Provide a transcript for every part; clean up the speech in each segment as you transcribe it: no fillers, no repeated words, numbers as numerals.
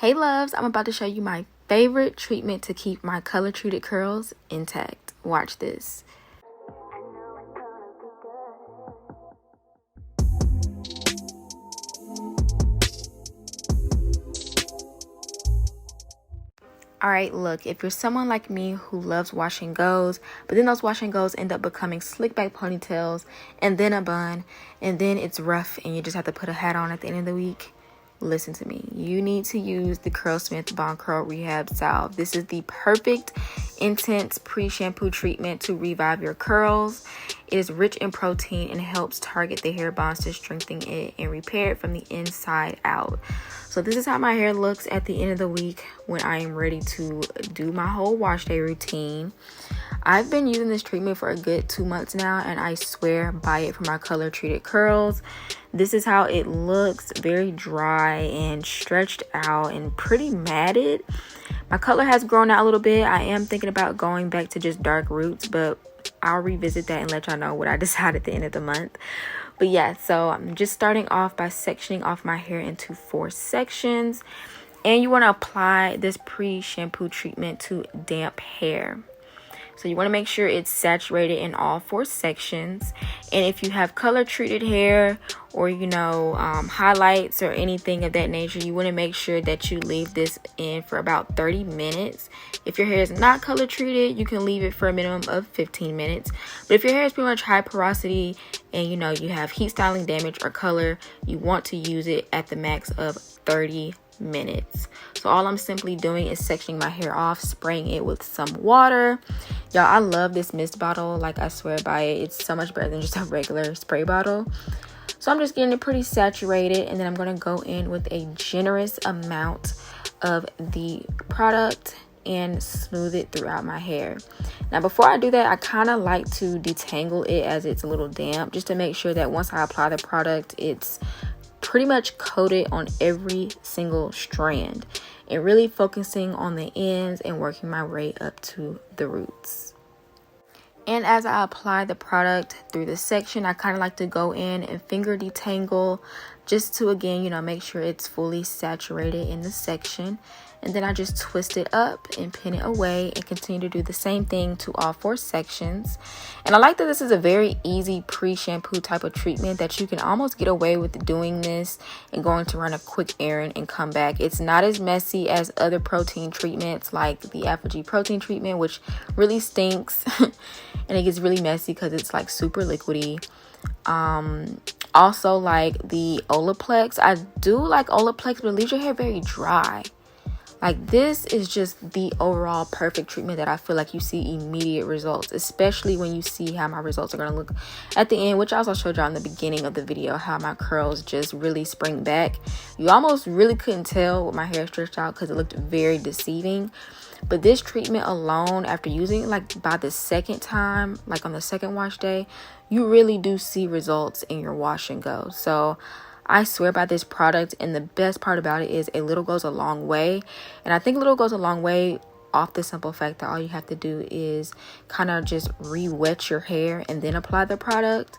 Hey loves, I'm about to show you my favorite treatment to keep my color treated curls intact. Watch this. Alright, look, if you're someone like me who loves wash and goes, but then those wash and goes end up becoming slick back ponytails and then a bun, and then it's rough and you just have to put a hat on at the end of the week, listen to me. You need to use the CurlSmith Bond Curl Rehab Salve. This is the perfect, intense pre-shampoo treatment to revive your curls. It is rich in protein and helps target the hair bonds to strengthen it and repair it from the inside out. So this is how my hair looks at the end of the week when I am ready to do my whole wash day routine. I've been using this treatment for a good 2 months now, and I swear by it for my color treated curls. This is how it looks, very dry and stretched out and pretty matted. My color has grown out a little bit. I am thinking about going back to just dark roots, but I'll revisit that and let y'all know what I decide at the end of the month. But yeah, so I'm just starting off by sectioning off my hair into 4 sections. And you want to apply this pre-shampoo treatment to damp hair. So you want to make sure it's saturated in all 4 sections. And if you have color treated hair or, highlights or anything of that nature, you want to make sure that you leave this in for about 30 minutes. If your hair is not color treated, you can leave it for a minimum of 15 minutes. But if your hair is pretty much high porosity and you have heat styling damage or color, you want to use it at the max of 30 minutes. So all I'm simply doing is sectioning my hair off, spraying it with some water. Y'all, I love this mist bottle. Like, I swear by it. It's so much better than just a regular spray bottle. So I'm just getting it pretty saturated, and then I'm going to go in with a generous amount of the product and smooth it throughout my hair. Now, before I do that, I kind of like to detangle it as it's a little damp, just to make sure that once I apply the product, it's pretty much coated on every single strand, and really focusing on the ends and working my way up to the roots. And as I apply the product through the section, I kind of like to go in and finger detangle just to, again, make sure it's fully saturated in the section. And then I just twist it up and pin it away and continue to do the same thing to all 4 sections. And I like that this is a very easy pre-shampoo type of treatment that you can almost get away with doing this and going to run a quick errand and come back. It's not as messy as other protein treatments like the Alpha-G protein treatment, which really stinks. And it gets really messy because it's like super liquidy. Also, like the Olaplex. I do like Olaplex, but it leaves your hair very dry. Like, this is just the overall perfect treatment that I feel like you see immediate results, especially when you see how my results are going to look at the end, which I also showed y'all in the beginning of the video, how my curls just really spring back. You almost really couldn't tell with my hair stretched out because it looked very deceiving. But this treatment alone, after using it like by the second time, like on the second wash day, you really do see results in your wash and go. So I swear by this product, and the best part about it is a little goes a long way. And I think a little goes a long way off the simple fact that all you have to do is kind of just re-wet your hair and then apply the product,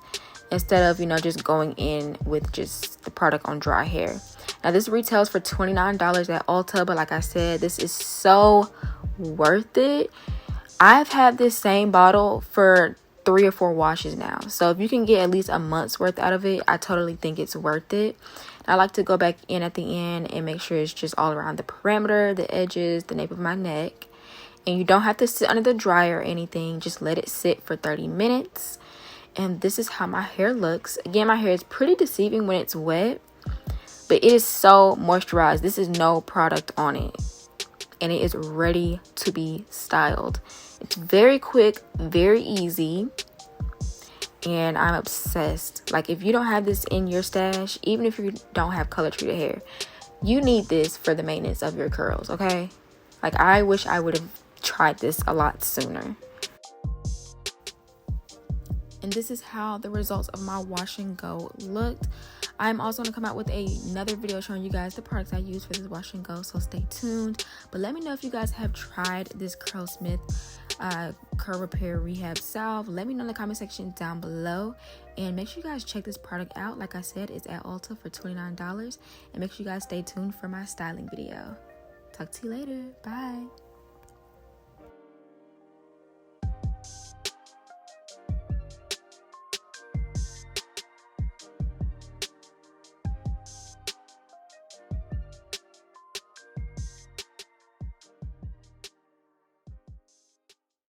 instead of just going in with just the product on dry hair. Now, this retails for $29 at Ulta, but like I said, this is so worth it. I've had this same bottle for 3 or 4 washes now, so if you can get at least a month's worth out of it, I totally think it's worth it. I like to go back in at the end and make sure it's just all around the perimeter, the edges, the nape of my neck. And you don't have to sit under the dryer or anything, just let it sit for 30 minutes. And this is how my hair looks. Again, my hair is pretty deceiving when it's wet, but it is so moisturized. This is no product on it, and it is ready to be styled. It's very quick, very easy, and I'm obsessed. Like, if you don't have this in your stash, even if you don't have color treated hair, you need this for the maintenance of your curls, okay? Like, I wish I would have tried this a lot sooner. And this is how the results of my wash and go looked. I'm also going to come out with another video showing you guys the products I use for this wash and go, so stay tuned. But let me know if you guys have tried this CurlSmith Curl Repair Rehab Salve. Let me know in the comment section down below. And make sure you guys check this product out. Like I said, it's at Ulta for $29. And make sure you guys stay tuned for my styling video. Talk to you later. Bye.